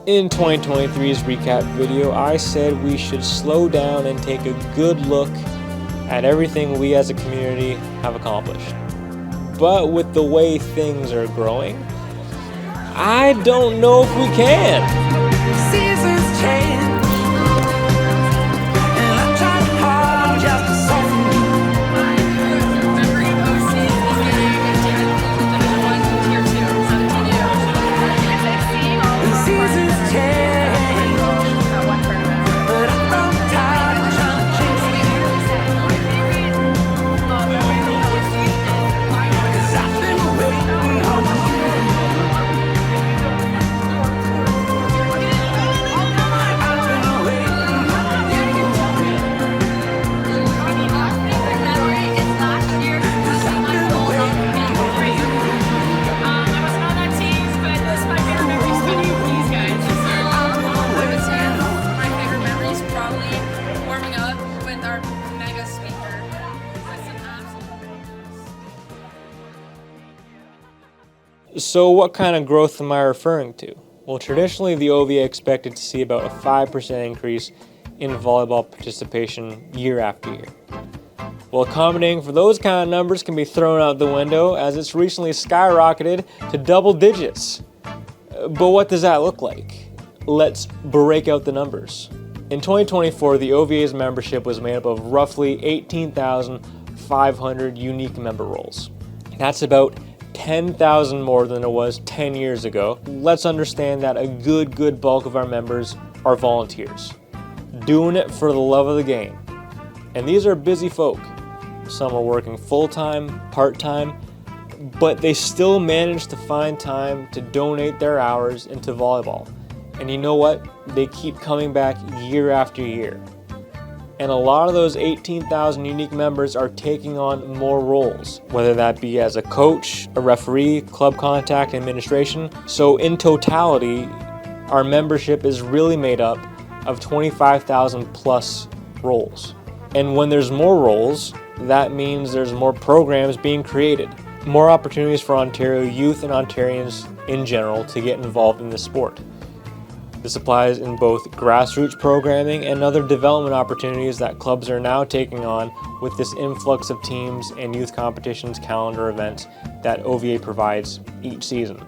In 2023's recap video, I said we should slow down and take a good look at everything we as a community have accomplished. But with the way things are growing, I don't know if we can. Seasons change. So what kind of growth am I referring to? Well, traditionally the OVA expected to see about a 5% increase in volleyball participation year after year. Well, accommodating for those kind of numbers can be thrown out the window as it's recently skyrocketed to double digits. But what does that look like? Let's break out the numbers. In 2024, the OVA's membership was made up of roughly 18,500 unique member roles. That's about 10,000 more than it was 10 years ago. Let's understand that a good bulk of our members are volunteers, doing it for the love of the game. And these are busy folk. Some are working full-time, part-time, but they still manage to find time to donate their hours into volleyball. And you know what? They keep coming back year after year. And a lot of those 18,000 unique members are taking on more roles, whether that be as a coach, a referee, club contact, administration. So in totality, our membership is really made up of 25,000 plus roles. And when there's more roles, that means there's more programs being created, more opportunities for Ontario youth and Ontarians in general to get involved in the sport. This applies in both grassroots programming and other development opportunities that clubs are now taking on with this influx of teams and youth competitions calendar events that OVA provides each season.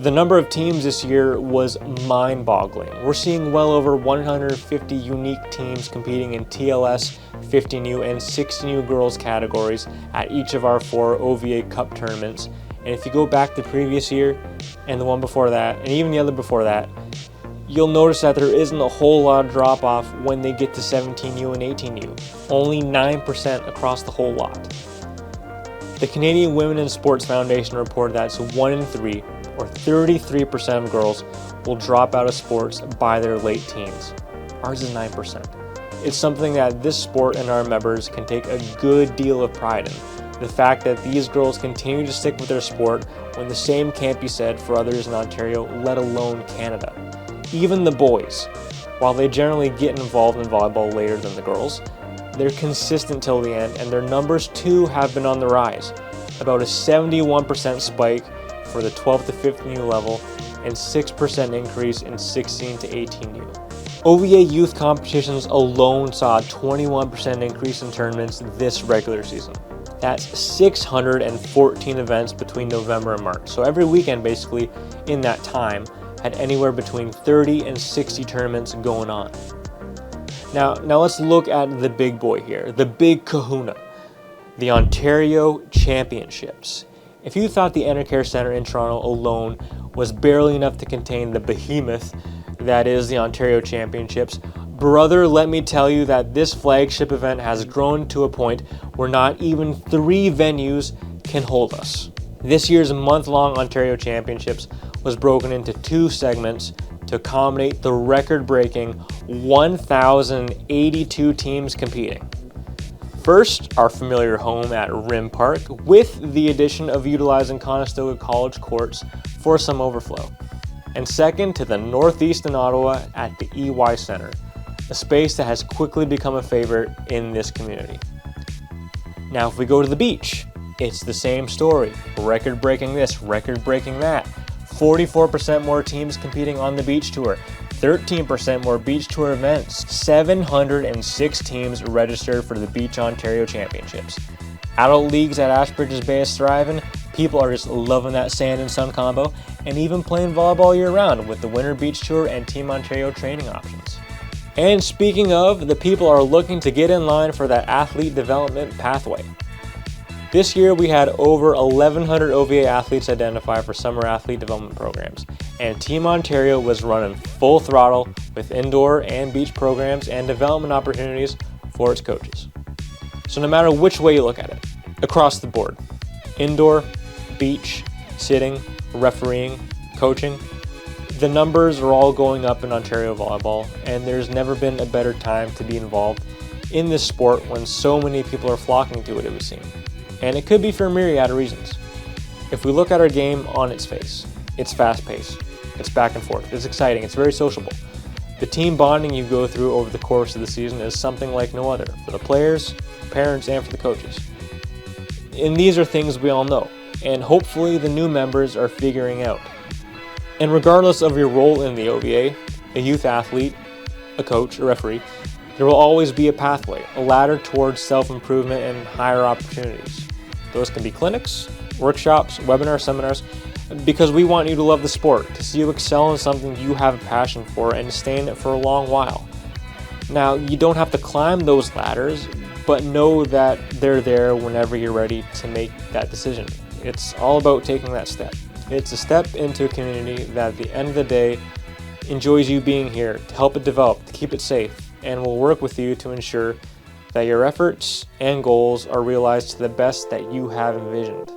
The number of teams this year was mind-boggling. We're seeing well over 150 unique teams competing in TLS, 50U, and 60U girls categories at each of our 4 OVA Cup tournaments. And if you go back the previous year and the one before that, and even the other before that, you'll notice that there isn't a whole lot of drop-off when they get to 17U and 18U, only 9% across the whole lot. The Canadian Women in Sports Foundation reported that it's 1 in 3, or 33% of girls, will drop out of sports by their late teens. Ours is 9%. It's something that this sport and our members can take a good deal of pride in. The fact that these girls continue to stick with their sport when the same can't be said for others in Ontario, let alone Canada. Even the boys, while they generally get involved in volleyball later than the girls, they're consistent till the end, and their numbers too have been on the rise. About a 71% spike for the 12th to 15U level and 6% increase in 16 to 18U. OVA youth competitions alone saw a 21% increase in tournaments this regular season. That's 614 events between November and March. So every weekend basically in that time had anywhere between 30 and 60 tournaments going on. Now let's look at the big boy here, the big kahuna, the Ontario Championships. If you thought the Enercare Centre in Toronto alone was barely enough to contain the behemoth that is the Ontario Championships, brother, let me tell you that this flagship event has grown to a point where not even 3 venues can hold us. This year's month-long Ontario Championships was broken into 2 segments to accommodate the record-breaking 1,082 teams competing. First, our familiar home at Rim Park, with the addition of utilizing Conestoga College courts for some overflow. And second, to the northeast in Ottawa at the EY Centre, a space that has quickly become a favorite in this community. Now, if we go to the beach, it's the same story. Record-breaking this, record-breaking that. 44% more teams competing on the beach tour, 13% more beach tour events, 706 teams registered for the Beach Ontario Championships. Adult leagues at Ashbridges Bay is thriving, people are just loving that sand and sun combo, and even playing volleyball year-round with the Winter Beach Tour and Team Ontario training options. And speaking of, the people are looking to get in line for that athlete development pathway. This year we had over 1,100 OVA athletes identify for summer athlete development programs, and Team Ontario was running full throttle with indoor and beach programs and development opportunities for its coaches. So no matter which way you look at it, across the board, indoor, beach, sitting, refereeing, coaching, the numbers are all going up in Ontario volleyball, and there's never been a better time to be involved in this sport when so many people are flocking to it would seem. And it could be for a myriad of reasons. If we look at our game on its face, it's fast-paced, it's back and forth, it's exciting, it's very sociable. The team bonding you go through over the course of the season is something like no other for the players, parents, and for the coaches. And these are things we all know, and hopefully the new members are figuring out. And regardless of your role in the OVA, a youth athlete, a coach, a referee, there will always be a pathway, a ladder towards self-improvement and higher opportunities. Those can be clinics, workshops, webinars, seminars, because we want you to love the sport, to see you excel in something you have a passion for and stay in it for a long while. Now, you don't have to climb those ladders, but know that they're there whenever you're ready to make that decision. It's all about taking that step. It's a step into a community that at the end of the day enjoys you being here, to help it develop, to keep it safe, and will work with you to ensure that your efforts and goals are realized to the best that you have envisioned.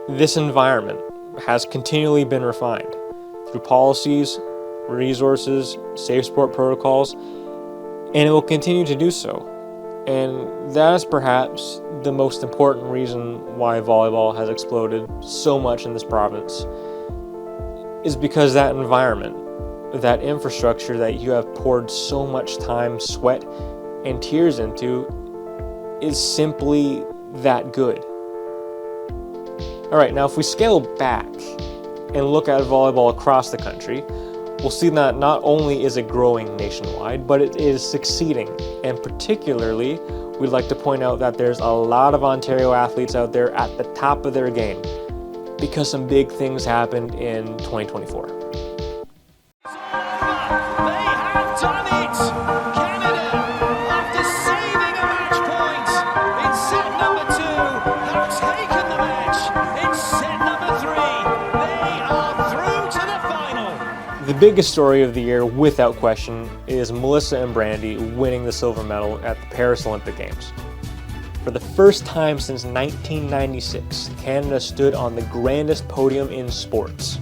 This environment has continually been refined through policies, resources, safe sport protocols, and it will continue to do so. And that is perhaps the most important reason why volleyball has exploded so much in this province, is because that environment, that infrastructure that you have poured so much time, sweat, and tears into is simply that good. All right, now if we scale back and look at volleyball across the country, we'll see that not only is it growing nationwide, but it is succeeding. And particularly, we'd like to point out that there's a lot of Ontario athletes out there at the top of their game because some big things happened in 2024. The biggest story of the year, without question, is Melissa and Brandy winning the silver medal at the Paris Olympic Games. For the first time since 1996, Canada stood on the grandest podium in sports.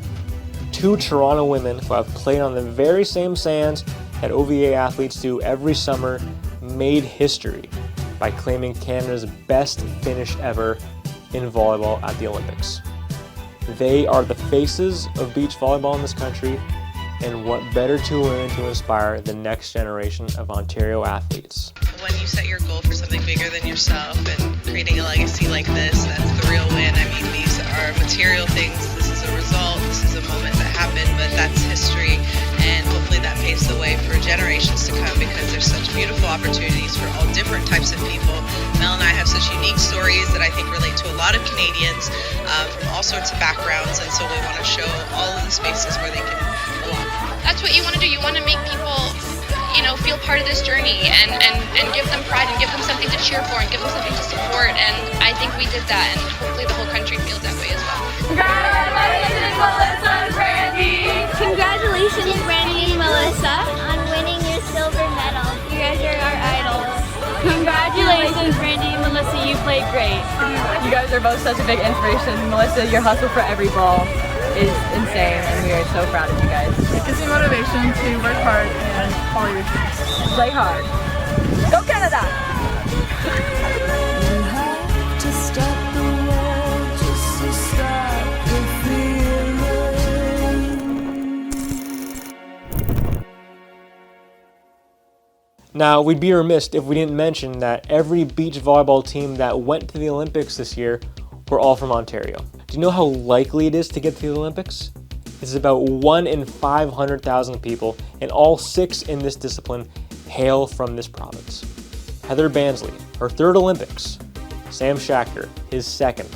Two Toronto women who have played on the very same sands that OVA athletes do every summer made history by claiming Canada's best finish ever in volleyball at the Olympics. They are the faces of beach volleyball in this country, and what better to learn to inspire the next generation of Ontario athletes. When you set your goal for something bigger than yourself and creating a legacy like this, that's the real win. I mean, these are material things. This is a result. This is a moment that happened, but that's history, and hopefully that paves the way for generations to come, because there's such beautiful opportunities for all different types of people. Mel and I have such unique stories that I think relate to a lot of Canadians from all sorts of backgrounds, and so we want to show all of the spaces where they can belong. That's what you want to do. You want to make people, feel part of this journey and give them pride and give them something to cheer for and give them something to support. And I think we did that, and hopefully the whole country feels that way as well. Congratulations, Melissa and Brandy! Congratulations, Brandy and Melissa, on winning your silver medal. You guys are our idols. Congratulations, Brandy and Melissa, you played great. You guys are both such a big inspiration. Melissa, your hustle for every ball is insane, and we are so proud of you guys. It gives me motivation to work hard and follow your dreams. Play hard. Go Canada! You have to stop the world just to stop the feeling. Now, we'd be remiss if we didn't mention that every beach volleyball team that went to the Olympics this year were all from Ontario. Do you know how likely it is to get to the Olympics? It's about 1 in 500,000 people, and all 6 in this discipline hail from this province. Heather Bansley, her 3rd Olympics. Sam Schachter, his 2nd.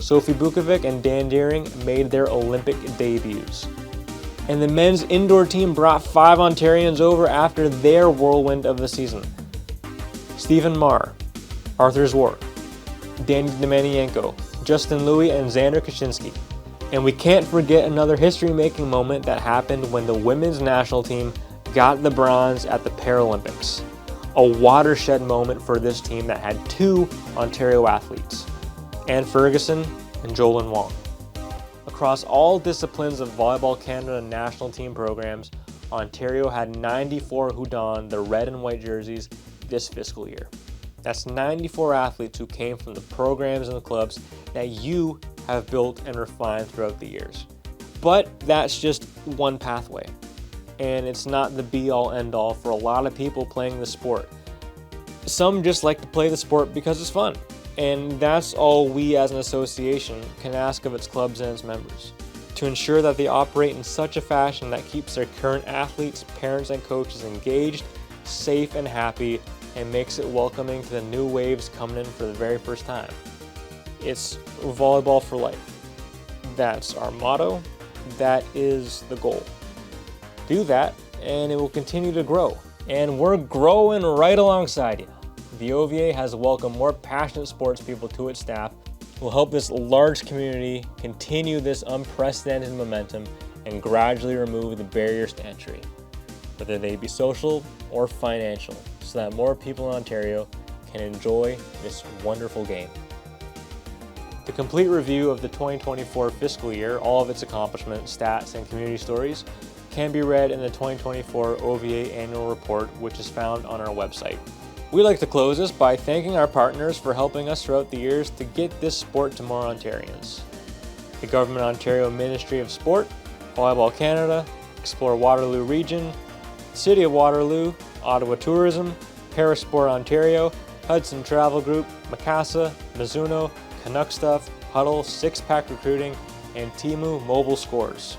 Sophie Bukovic and Dan Deering made their Olympic debuts. And the men's indoor team brought 5 Ontarians over after their whirlwind of the season. Stephen Marr, Arthur Zwark, Danny Demanienko, Justin Louis, and Xander Kaczynski. And we can't forget another history-making moment that happened when the women's national team got the bronze at the Paralympics. A watershed moment for this team that had 2 Ontario athletes, Anne Ferguson and Jolyn Wong. Across all disciplines of Volleyball Canada national team programs, Ontario had 94 who donned the red and white jerseys this fiscal year. That's 94 athletes who came from the programs and the clubs that you have built and refined throughout the years. But that's just one pathway, and it's not the be-all end-all for a lot of people playing the sport. Some just like to play the sport because it's fun, and that's all we as an association can ask of its clubs and its members, to ensure that they operate in such a fashion that keeps their current athletes, parents, and coaches engaged, safe, and happy, and makes it welcoming to the new waves coming in for the very first time. It's volleyball for life. That's our motto. That is the goal. Do that, and it will continue to grow. And we're growing right alongside you. The OVA has welcomed more passionate sports people to its staff, who will help this large community continue this unprecedented momentum and gradually remove the barriers to entry, whether they be social or financial, so that more people in Ontario can enjoy this wonderful game. The complete review of the 2024 fiscal year, all of its accomplishments, stats, and community stories can be read in the 2024 OVA Annual Report, which is found on our website. We like to close this by thanking our partners for helping us throughout the years to get this sport to more Ontarians. The Government Ontario Ministry of Sport, Volleyball Canada, Explore Waterloo Region, City of Waterloo, Ottawa Tourism, Parasport Ontario, Hudson Travel Group, Macassa, Mizuno, Canuck Stuff, Huddle, Six Pack Recruiting, and Temu Mobile Scores.